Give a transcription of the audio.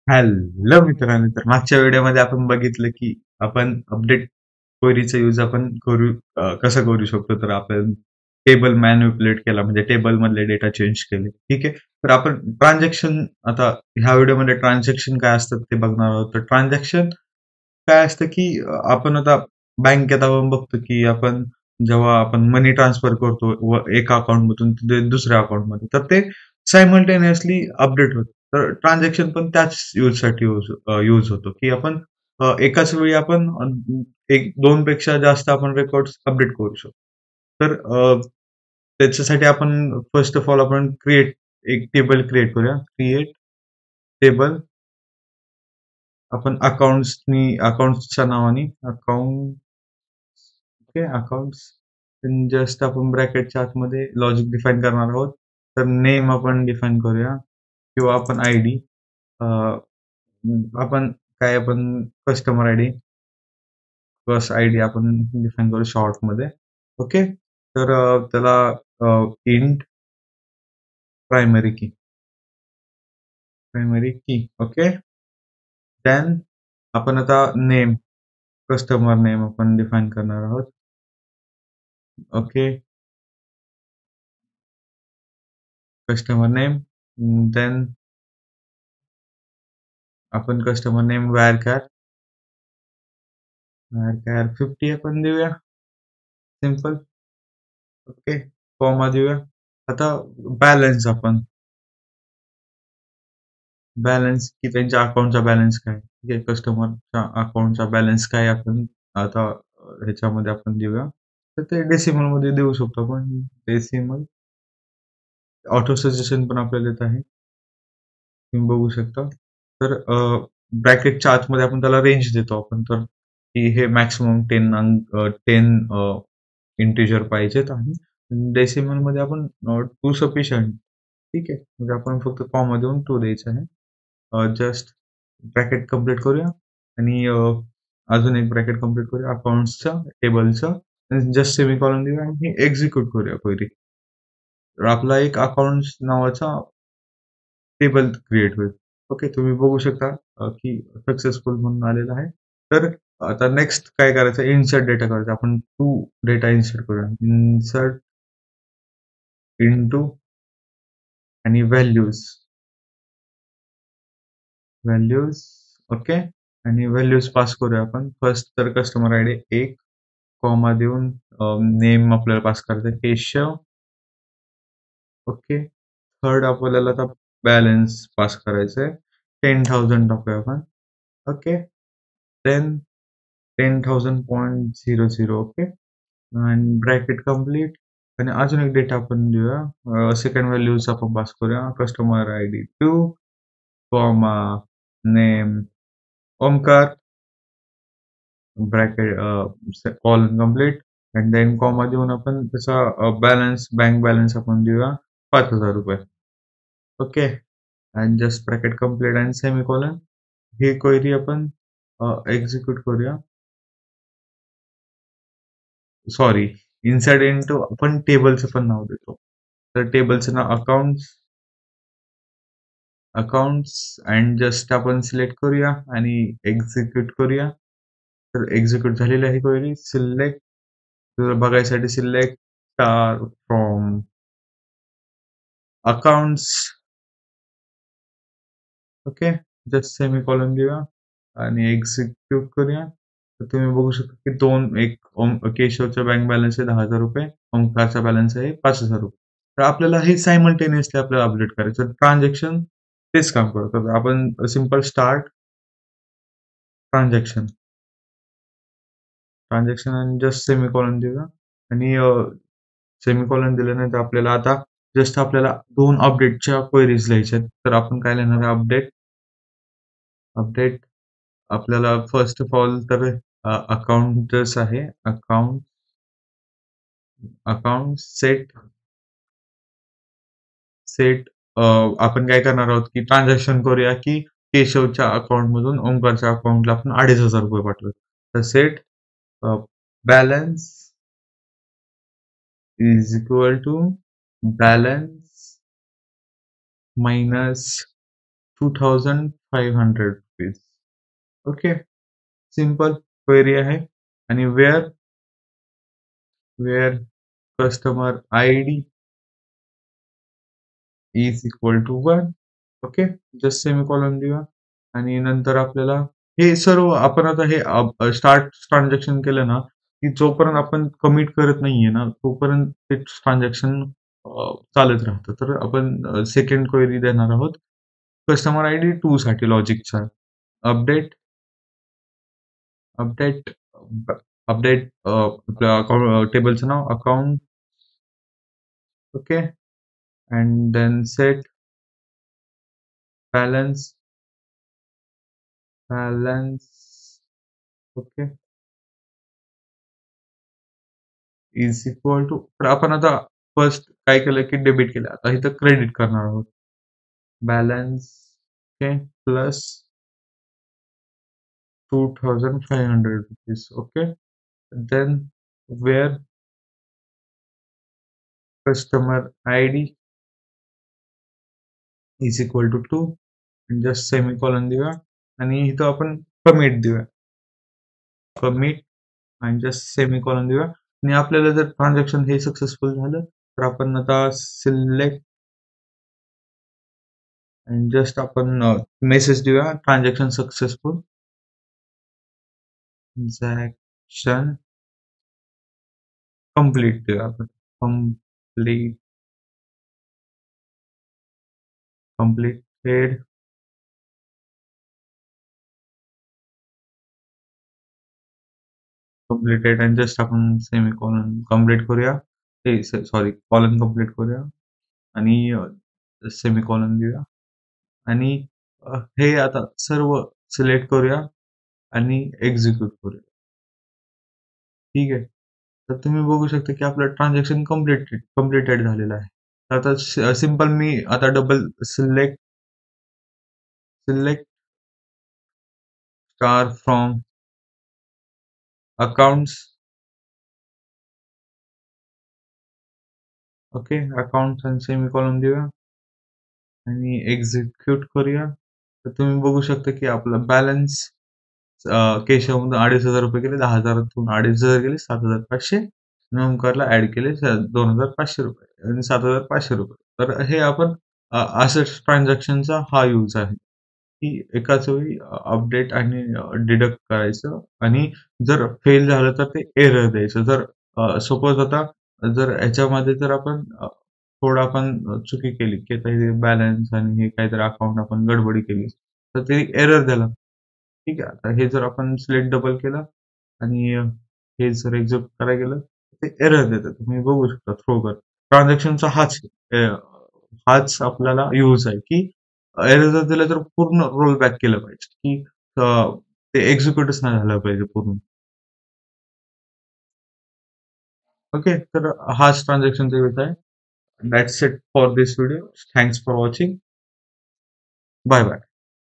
Hello मित्रांनो, तर मागच्या व्हिडिओमध्ये आपण बघितलं की आपण अपडेट क्वेरीचा यूज आपण कसं करू शकतो. तर आपण टेबल मॅनिप्युलेट केला, म्हणजे टेबल मधले डेटा चेंज केले. ठीक आहे. तर आपण ट्रान्झॅक्शन, आता ह्या व्हिडिओमध्ये ट्रान्झॅक्शन काय असतात ते बघणार आहोत. तर ट्रान्झॅक्शन काय असतं की आपण आता बँकेत आपण बघतो की आपण जेव्हा आपण मनी ट्रान्सफर करतो एका अकाउंट मधून दुसऱ्या अकाउंट मध्ये, तर ते सायमल्टेनियसली अपडेट होतं. तर ट्रान्झॅक्शन पण त्याच यूजसाठी यूज होतो की आपण एकाच वेळी आपण एक दोन पेक्षा जास्त आपण रेकॉर्ड अपडेट करू शकतो. तर त्याच्यासाठी आपण फर्स्ट ऑफ ऑल आपण एक टेबल क्रिएट करूया. क्रिएट टेबल, आपण अकाउंट्सच्या नावाने अकाउंट. Okay, accounts. जस्ट आपण ब्रॅकेटच्या आतमध्ये लॉजिक डिफाईन करणार आहोत. तर नेम आपण डिफाईन करूया, किंवा आपण आय डी, आपण आपण customer I D plus I D आपण डिफाईन करू शॉर्ट मध्ये. ओके. तर त्याला इंट प्रायमरी की. ओके. देन आपण आता नेम, कस्टमर नेम आपण डिफाईन करणार आहोत. Okay, customer name. देन आपण कस्टमर नेम वायरकॅर 50 आपण देऊया, सिंपल. ओके, कॉमा देऊया. आता बॅलन्स, आपण बॅलन्स की त्यांच्या अकाउंटचा बॅलन्स काय, ठीक आहे, कस्टमरच्या अकाउंटचा बॅलन्स काय आपण आता ह्याच्यामध्ये आपण देऊया. तर ते डेसिमल मध्ये देऊ शकतो आपण. डेसिमल ऑटो सजेशन पण आपल्याला येत आहे, तुम्ही बघू शकता. तर ब्रॅकेटच्या आतमध्ये आपण त्याला रेंज देतो आपण, तर की हे मॅक्सिमम 10 इंटिजर पाहिजेत, आणि डेसिमल मध्ये आपण 2 सफिशियंट. ठीक आहे, म्हणजे आपण फक्त कॉमा देऊन 2 द्यायचं आहे. जस्ट ब्रॅकेट कम्प्लीट करूया, आणि अजून एक ब्रॅकेट कम्प्लीट करूया अकाउंट्सच्या टेबलचं, जस्ट सेमीकॉलन देऊया आणि एक्झिक्यूट करूया क्वेरी. तर आपला एक अकाउंट नावाचा टेबल क्रिएट होईल. ओके, तुम्ही बघू शकता की सक्सेसफुल म्हणून आलेला आहे. तर आता नेक्स्ट काय करायचं, इन्सर्ट डेटा करायचा. आपण 2 डेटा इन्सर्ट करूया. इन्सर्ट इंटू आणि व्हॅल्यूज. ओके, आणि व्हॅल्यूज पास करूया आपण. फर्स्ट तर कस्टमर आयडी 1, कॉमा देऊन नेम आपल्याला पास करायचं केशव. ओके, थर्ड आपल्याला आता बॅलन्स पास करायचंय, 10,000 टाकूया आपण. Okay, then 10,000.00. ओके, आणि ब्रॅकेट कम्प्लीट, आणि अजून एक डेटा आपण देऊया. सेकंड व्हॅल्यूज आपण पास करूया, customer I D 2, comma name Omkar, bracket colon complete, and then comma देऊन आपण त्याचा बॅलन्स, बँक बॅलन्स आपण देऊया 5,000 रुपये. Okay, and just bracket complete and semicolon. ही क्वेरी आपण एक्झिक्यूट करूया. सॉरी, इनसाइड इंटू आपण टेबलचं पण नाव देतो. तर टेबलचं नाव अकाउंट्स अँड जस्ट आपण सिलेक्ट करूया आणि एक्झिक्यूट करूया. तर एक्झिक्यूट झालेली आहे क्वेरी. सिलेक्ट, बघायसाठी select star from accounts. Okay, just semicolon देऊया आणि एक्झिक्यूट करूया. तर तुम्ही बघू शकता की केशवचा बँक बॅलन्स आहे 10,000 रुपये, ओंकारचा बॅलन्स आहे 5,000 रुपये. तर आपल्याला हे सायमल्टेनियसली आपल्याला अपडेट करायचं. ट्रान्झॅक्शन तेच काम करतात. आपण सिंपल स्टार्ट ट्रान्झॅक्शन आणि जस्ट सेमीकॉलन देऊया, आणि सेमीकॉलन दिल्यानंतर आपल्याला आता जस्ट आपल्याला 2 अपडेटच्या क्वेरीज लिहायच्या आहेत. तर आपण काय लिहिणार आहे, अपडेट आपल्याला फर्स्ट ऑफ ऑल तर अकाउंटच आहे, अकाउंट सेट. आपण काय करणार आहोत की ट्रान्झॅक्शन करूया की केशवच्या अकाउंट मधून ओंकारच्या अकाउंटला आपण 2,500 रुपये पाठवू. तर set balance is equal to balance minus 2,500 ₹500. Okay, simple query आहे. आणि where customer I D is equal to 1. Okay, just semicolon देऊया. आणि नंतर आपल्याला हे सर्व आपण आता हे स्टार्ट ट्रान्झॅक्शन केलं ना, की जोपर्यंत आपण कमिट करत नाहीये ना, तोपर्यंत ते ट्रान्झॅक्शन चालत राहतं. तर आपण सेकंड क्वेरी देणार आहोत. कस्टमर आयडी 2 साठी लॉजिकचा अपडेट अपडेट अपडेट आपल्या टेबलचं नाव account. Okay, and then set balance okay is equal to. तर आपण आता फर्स्ट काय केलं की डेबिट केलं, आता इथं क्रेडिट करणार आहोत. Balance okay plus ₹2,500. Okay, then where customer I D is equal to 2. Just semicolon देऊया आणि इथं आपण कमिट देऊया. कमिट आणि जस्ट सेमीकोलन देऊया. आणि आपल्याला जर ट्रान्झॅक्शन हे सक्सेसफुल झालं तर आपण आता सिलेक्ट आणि जस्ट आपण मेसेज देऊया ट्रान्झॅक्शन सक्सेसफुल. ट्रान्झॅक्शन कंप्लीट देऊया आपण. completed आणि जस्ट आपण सेमीकोलन कंप्लीट करूया. सॉरी कॉलन कंप्लीट करूया आणि सेमीकोलन देऊया. आणि हे आता सर्व सिलेक्ट करूया आणि एक्झिक्यूट करूया. ठीक आहे, तर तुम्ही बघू शकता की आपलं ट्रान्झॅक्शन कम्प्लिटेड झालेलं आहे. आता सिंपल मी आता double select star from accounts. Okay, accounts आणि सेमीकोलन देऊया आणि एक्झिक्यूट करूया. तर तुम्ही बघू शकता की आपला बॅलन्स केशवमधून ₹2,500 गेले, 10,000तून 2,500 गेले, 7,500. ओमकारला ऍड केले ₹2,500 आणि ₹7,500. तर हे आपण असं ट्रान्झॅक्शनचा हा यूज आहे की एकाच वेळी अपडेट आणि डिडक्ट करायचं. आणि जर फेल झालं तर ते एरर द्यायचं. जर सपोज आता जर ह्याच्यामध्ये जर आपण थोडं आपण चुकी केली की आता बॅलन्स आणि हे काहीतरी अकाउंट आपण गडबडी केली तर ते एरर द्याला. ठीक आहे, आता हे जर आपण सिलेक्ट डबल केलं आणि हे जर एक्झिक्यूट करायला गेलं ते एरर देतं. तुम्ही बघू शकता थ्रो कर ट्रान्झॅक्शनचा हाच आपल्याला यूज आहे की एरर जर दिलं तर पूर्ण रोल बॅक केलं पाहिजे की ते एक्झिक्यूटच नाही झालं पाहिजे पूर्ण. ओके, तर हाच ट्रान्झॅक्शनचा यूज आहे. That's it for this video. Thanks for watching. Bye bye.